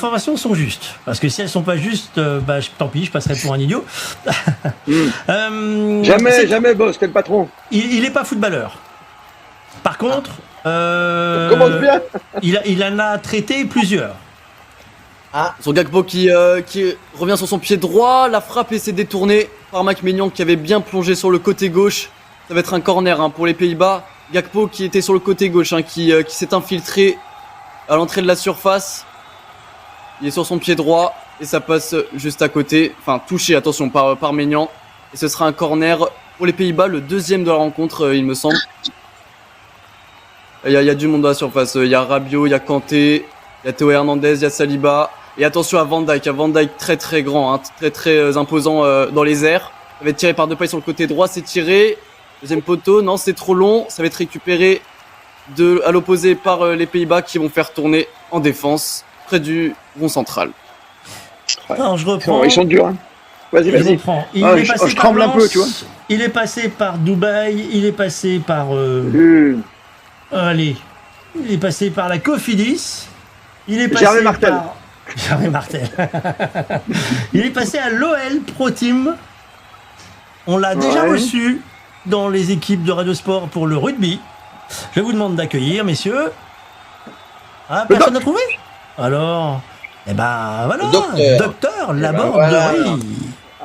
informations sont justes. Parce que si elles sont pas justes, tant pis, je passerai pour un idiot. Jamais, boss, t'es le patron. Il est pas footballeur. Par contre, commence bien. il en a traité plusieurs. Son Gakpo qui revient sur son pied droit, la frappe s'est détournée par Mac Maignan qui avait bien plongé sur le côté gauche. Ça va être un corner pour les Pays-Bas. Gakpo qui était sur le côté gauche, qui s'est infiltré à l'entrée de la surface. Il est sur son pied droit et ça passe juste à côté. Enfin, touché, attention, par Maignan. Et ce sera un corner pour les Pays-Bas, le deuxième de la rencontre, il me semble. Il y a du monde à la surface. Il y a Rabiot, il y a Kanté, il y a Théo Hernandez, il y a Saliba. Et attention à Van Dijk. Van Dijk très très grand, très très imposant dans les airs. Ça va être tiré par Depay sur le côté droit, c'est tiré. Deuxième poteau, non, c'est trop long. Ça va être récupéré à l'opposé par les Pays-Bas qui vont faire tourner en défense près du rond central. Non, je reprends. Ils sont durs. Hein. Vas-y. Je tremble un peu, tu vois. Il est passé par Dubaï, il est passé par. Allez. Il est passé par la Cofidis. Il est passé par. Gervais Martel. Il est passé à l'OL Pro Team. On l'a déjà reçu dans les équipes de Radio Sport pour le rugby. Je vous demande d'accueillir, messieurs. Personne n'a trouvé? Alors, voilà, docteur Laborderie.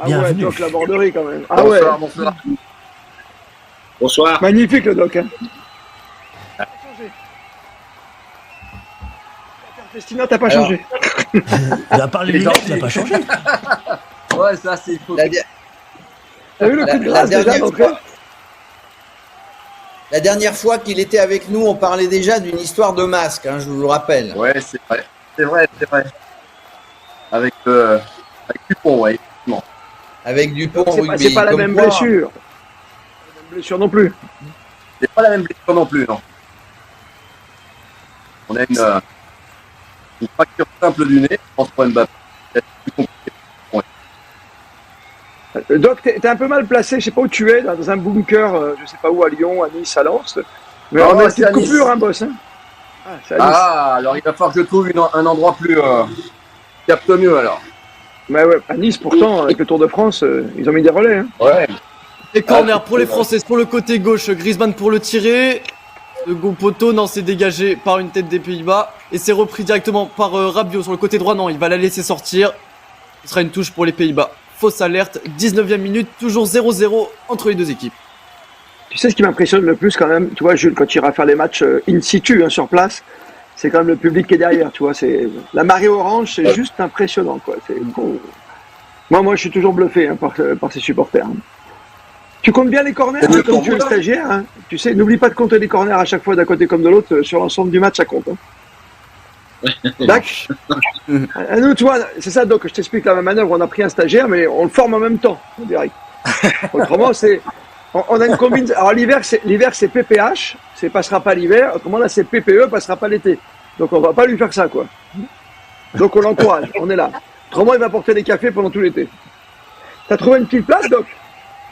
Bienvenue. Doc Laborderie quand même. Bonsoir. Bonsoir. Magnifique le doc. Festina, t'as pas changé. À part les lunettes, il n'a pas changé. Ouais, ça c'est faux. T'as vu le coup de grâce déjà d'entrée? La dernière fois qu'il était avec nous, on parlait déjà d'une histoire de masque, je vous le rappelle. Ouais, c'est vrai. Avec Dupont, ouais, effectivement. Avec Dupont rugby. C'est pas la même blessure. La même blessure non plus. C'est pas la même blessure non plus, non. On a une fracture simple du nez, je pense pour Mbappé. C'est plus compliqué. Ouais. Doc, t'es un peu mal placé, je sais pas où tu es, dans un bunker, je sais pas où, à Lyon, à Nice, à Lens. Mais on a une petite coupure, boss. Alors il va falloir que je trouve un endroit plus capte mieux alors. Mais ouais, à Nice pourtant, avec le Tour de France, ils ont mis des relais. Hein. Ouais. Et corner pour les Français, pour le côté gauche, Griezmann pour le tirer. Le gros poteau, non, c'est dégagé par une tête des Pays-Bas. Et c'est repris directement par Rabiot sur le côté droit. Non, il va la laisser sortir. Ce sera une touche pour les Pays-Bas. Fausse alerte, 19e minute, toujours 0-0 entre les deux équipes. Tu sais ce qui m'impressionne le plus quand même, tu vois Jules, quand tu iras faire les matchs in situ, sur place, c'est quand même le public qui est derrière, tu vois. C'est la marée orange, c'est juste impressionnant, quoi. Moi, je suis toujours bluffé par ces supporters. Tu comptes bien les corners, comme tu es le stagiaire. Tu sais, n'oublie pas de compter les corners à chaque fois d'un côté comme de l'autre. Sur l'ensemble du match, ça compte. D'accord. Nous, tu vois, c'est ça, Doc, je t'explique la même manœuvre. On a pris un stagiaire, mais on le forme en même temps, direct. Autrement, on a une combine. Alors, l'hiver, c'est PPH, c'est passera pas l'hiver. Autrement, là, c'est PPE, passera pas l'été. Donc, on va pas lui faire ça, quoi. Donc, on l'encourage, on est là. Autrement, il va porter des cafés pendant tout l'été. T'as trouvé une petite place, Doc?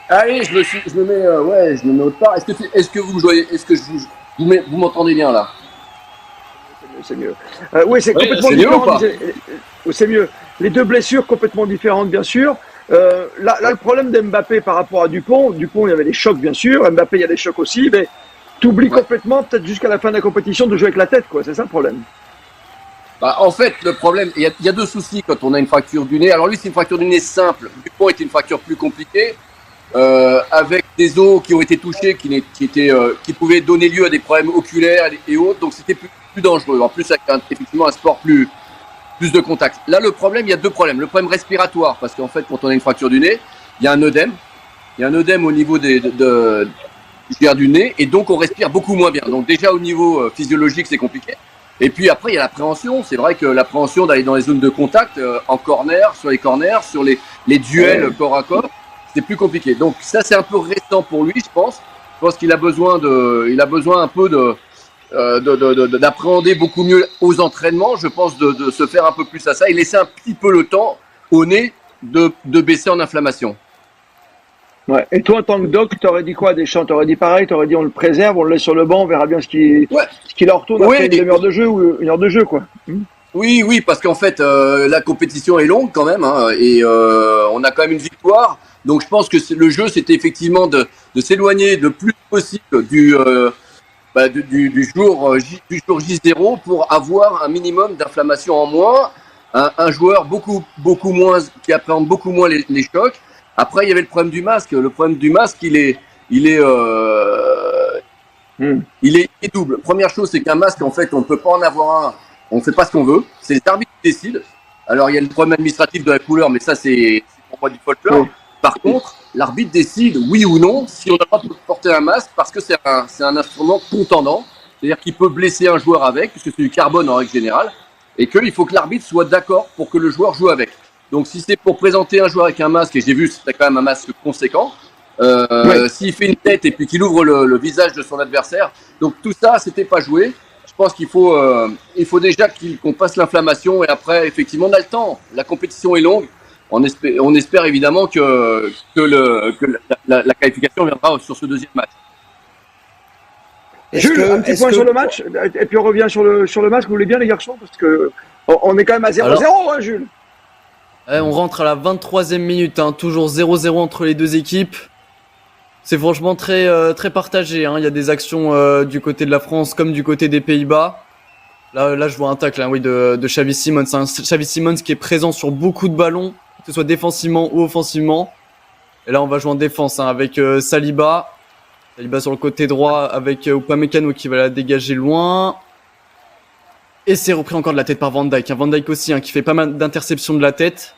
Ah oui, je me mets autre part. Est-ce que vous m'entendez bien là? C'est mieux. Oui, c'est complètement différent. C'est mieux. Les deux blessures complètement différentes, bien sûr. Là, le problème d'Mbappé par rapport à Dupont, il y avait des chocs, bien sûr. Mbappé, il y a des chocs aussi, mais t'oublies complètement, peut-être jusqu'à la fin de la compétition, de jouer avec la tête, quoi. C'est ça le problème. En fait, le problème, il y a deux soucis quand on a une fracture du nez. Alors lui, c'est une fracture du nez simple. Dupont était une fracture plus compliquée. Avec des os qui ont été touchés, qui pouvaient donner lieu à des problèmes oculaires et autres, donc c'était plus dangereux. En plus, avec effectivement un sport plus de contact. Là, le problème, il y a deux problèmes. Le problème respiratoire, parce qu'en fait, quand on a une fracture du nez, il y a un œdème. Il y a un œdème au niveau du nez, et donc on respire beaucoup moins bien. Donc déjà au niveau physiologique, c'est compliqué. Et puis après, il y a l'appréhension. C'est vrai que l'appréhension d'aller dans les zones de contact, en corner, sur les corners, sur les duels corps à corps, c'est plus compliqué. Donc ça, c'est un peu récent pour lui, je pense. Je pense qu'il a besoin un peu d'appréhender beaucoup mieux aux entraînements. Je pense de se faire un peu plus à ça et laisser un petit peu le temps au nez de baisser en inflammation. Ouais. Et toi, en tant que doc, t'aurais dit quoi, Deschamps? T'aurais dit pareil? T'aurais dit on le préserve, on le laisse sur le banc, on verra bien ce qu'il en retourne après une demi-heure de jeu ou une heure de jeu, quoi. Oui, parce qu'en fait, la compétition est longue quand même, hein, et on a quand même une victoire. Donc je pense que le jeu, c'était effectivement de s'éloigner le plus possible du jour J0 pour avoir un minimum d'inflammation en moins, un joueur beaucoup moins qui appréhende beaucoup moins les chocs. Après, il y avait le problème du masque. Le problème du masque, il est double. Première chose, c'est qu'un masque, en fait, on ne peut pas en avoir un. On ne fait pas ce qu'on veut. C'est les arbitres qui décident. Alors, il y a le problème administratif de la couleur, mais ça, c'est pour moi du folklore. Oui. Par contre, l'arbitre décide, oui ou non, si on a le droit de porter un masque, parce que c'est un instrument contendant. C'est-à-dire qu'il peut blesser un joueur avec, puisque c'est du carbone en règle générale, et qu'il faut que l'arbitre soit d'accord pour que le joueur joue avec. Donc, si c'est pour présenter un joueur avec un masque, et j'ai vu, c'était quand même un masque conséquent, s'il fait une tête et puis qu'il ouvre le visage de son adversaire, donc tout ça, c'était pas joué. Je pense qu'il faut déjà qu'on passe l'inflammation et après, effectivement, on a le temps. La compétition est longue. On espère évidemment que la qualification viendra sur ce deuxième match. Jules, un petit point sur le match, et puis on revient sur le match. Vous voulez bien, les garçons, parce que on est quand même à 0-0, hein, Jules. On rentre à la 23e minute, hein, toujours 0-0 entre les deux équipes. C'est franchement très partagé, hein. Il y a des actions du côté de la France comme du côté des Pays-Bas. Là, je vois un tacle, hein, oui, de Xavi Simons. Hein. Xavi Simons qui est présent sur beaucoup de ballons, que ce soit défensivement ou offensivement. Et là, on va jouer en défense, hein, avec Saliba. Saliba sur le côté droit avec Upamecano qui va la dégager loin. Et c'est repris encore de la tête par Van Dijk. Hein. Van Dijk aussi, hein, qui fait pas mal d'interceptions de la tête.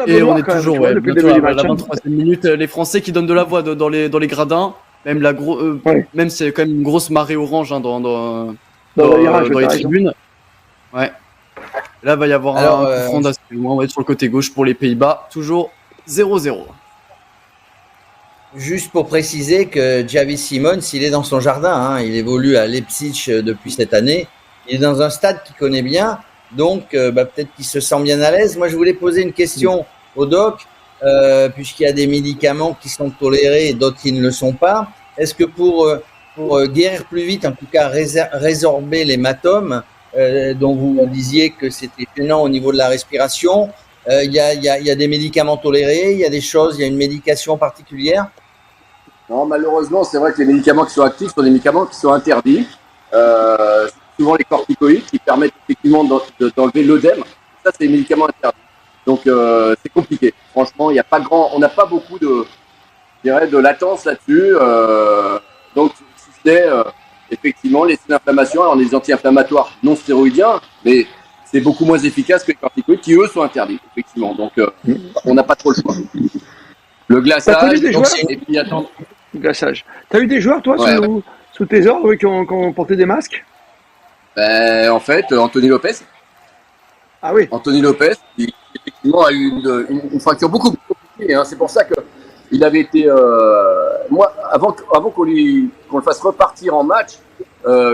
Et on est toujours depuis le début à la 23e minute. Les Français qui donnent de la voix dans les gradins. Même même c'est quand même une grosse marée orange, hein, dans les tribunes. Ouais. Et là, va y avoir un coup franc d'assez loin. On va être sur le côté gauche pour les Pays-Bas. Toujours 0-0. Juste pour préciser que Xavi Simons, il est dans son jardin. Hein. Il évolue à Leipzig depuis cette année. Il est dans un stade qu'il connaît bien. Donc, peut-être qu'il se sent bien à l'aise. Moi, je voulais poser une question au doc, puisqu'il y a des médicaments qui sont tolérés et d'autres qui ne le sont pas. Est-ce que pour guérir plus vite, en tout cas résorber l'hématome, dont vous disiez que c'était gênant au niveau de la respiration, il y a des médicaments tolérés, il y a des choses, il y a une médication particulière? Non, malheureusement, c'est vrai que les médicaments qui sont actifs sont des médicaments qui sont interdits. Souvent les corticoïdes qui permettent effectivement d'enlever l'œdème. Ça, c'est des médicaments interdits. Donc, c'est compliqué. Franchement, on n'a pas beaucoup de latence là-dessus. Donc, si c'est effectivement les inflammations, alors les anti-inflammatoires non stéroïdiens, mais c'est beaucoup moins efficace que les corticoïdes qui, eux, sont interdits, effectivement. Donc, on n'a pas trop le choix. Le glaçage, et puis attends. Le glaçage. T'as eu des joueurs, toi, sous tes ordres, qui ont porté des masques? En fait, Anthony Lopez. Ah oui. Anthony Lopez, qui effectivement a eu une fracture beaucoup plus compliquée. Hein. C'est pour ça que il avait été. Moi, avant qu'on le fasse repartir en match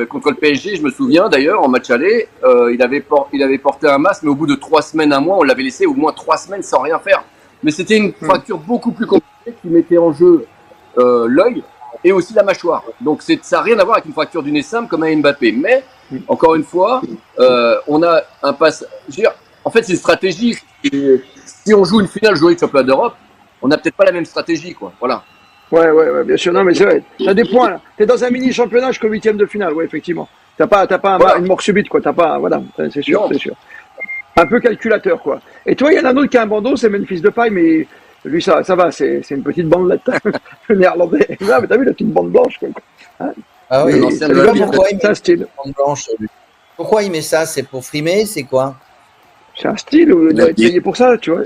contre le PSG, je me souviens d'ailleurs, en match aller, il avait porté un masque, mais au bout de 3 semaines, un mois, on l'avait laissé au moins 3 semaines sans rien faire. Mais c'était une fracture beaucoup plus compliquée qui mettait en jeu l'œil et aussi la mâchoire. Donc ça n'a rien à voir avec une fracture du nez simple comme un Mbappé. Mais encore une fois, on a un pass. En fait, c'est une stratégie. Si on joue une finale jouée de championnat d'Europe, on n'a peut-être pas la même stratégie, quoi. Voilà. Ouais, bien sûr. Non, mais c'est vrai. T'as des points, là. T'es dans un mini championnat jusqu'au 8e de finale, ouais, effectivement. T'as pas une mort subite, quoi. Voilà. C'est sûr, c'est sûr. Un peu calculateur, quoi. Et toi, il y en a un autre qui a un bandeau, c'est Memphis Depay, mais lui, ça va, c'est une petite bandelette. Le néerlandais. Là, mais t'as vu la petite bande blanche, quoi. Hein? Ah oui, pourquoi il met un style. Bande blanche, pourquoi il met ça? C'est pour frimer? C'est quoi? C'est un style, il doit être payé pour ça, tu vois.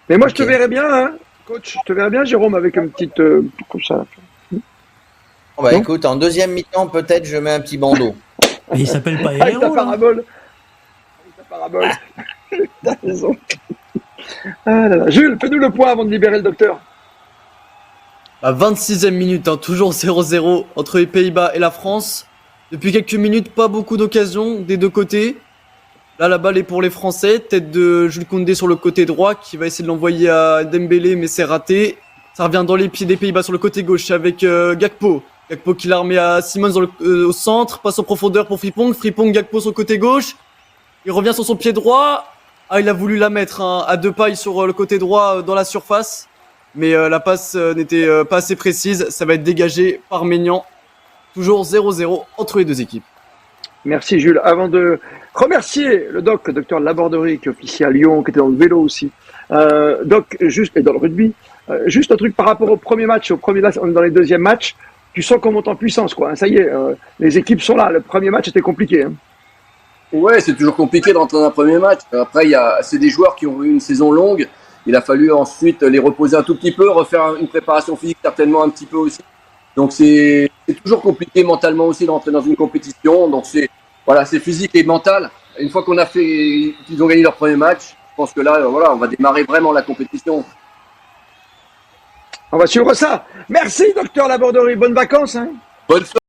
Mais moi, je te verrais bien, hein, coach, je te verrais bien, Jérôme, avec une petite. Comme ça. Écoute, en deuxième mi-temps, peut-être, je mets un petit bandeau. Et il s'appelle pas Avec ta parabole. T'as raison. Ah là là. Jules, fais-nous le point avant de libérer le docteur. À 26e minute, hein, toujours 0-0 entre les Pays-Bas et la France. Depuis quelques minutes, pas beaucoup d'occasions des deux côtés. Là, la balle est pour les Français. Tête de Jules Koundé sur le côté droit qui va essayer de l'envoyer à Dembélé, mais c'est raté. Ça revient dans les pieds des Pays-Bas sur le côté gauche avec Gakpo Gakpo qui la remet à Simmons au centre, passe en profondeur pour Frimpong. Frimpong, Gakpo sur le côté gauche. Il revient sur son pied droit. Ah, il a voulu la mettre à 2 pailles sur le côté droit dans la surface. Mais la passe n'était pas assez précise. Ça va être dégagé par Maignan. Toujours 0-0 entre les deux équipes. Merci Jules. Avant de remercier le docteur Laborderie, qui est officier à Lyon, qui était dans le vélo aussi. Doc, juste, et dans le rugby, juste un truc par rapport au premier match, là, on est dans les deuxièmes matchs, tu sens qu'on monte en puissance, quoi. Ça y est, les équipes sont là. Le premier match était compliqué. Hein. Ouais, c'est toujours compliqué d'entrer dans un premier match. Après, c'est des joueurs qui ont eu une saison longue. Il a fallu ensuite les reposer un tout petit peu, refaire une préparation physique certainement un petit peu aussi. Donc c'est toujours compliqué mentalement aussi d'entrer dans une compétition. Donc c'est physique et mental. Une fois qu'ils ont gagné leur premier match, je pense que là, voilà, on va démarrer vraiment la compétition. On va suivre ça. Merci, docteur Laborderie. Bonnes vacances. Hein. Bonne soirée.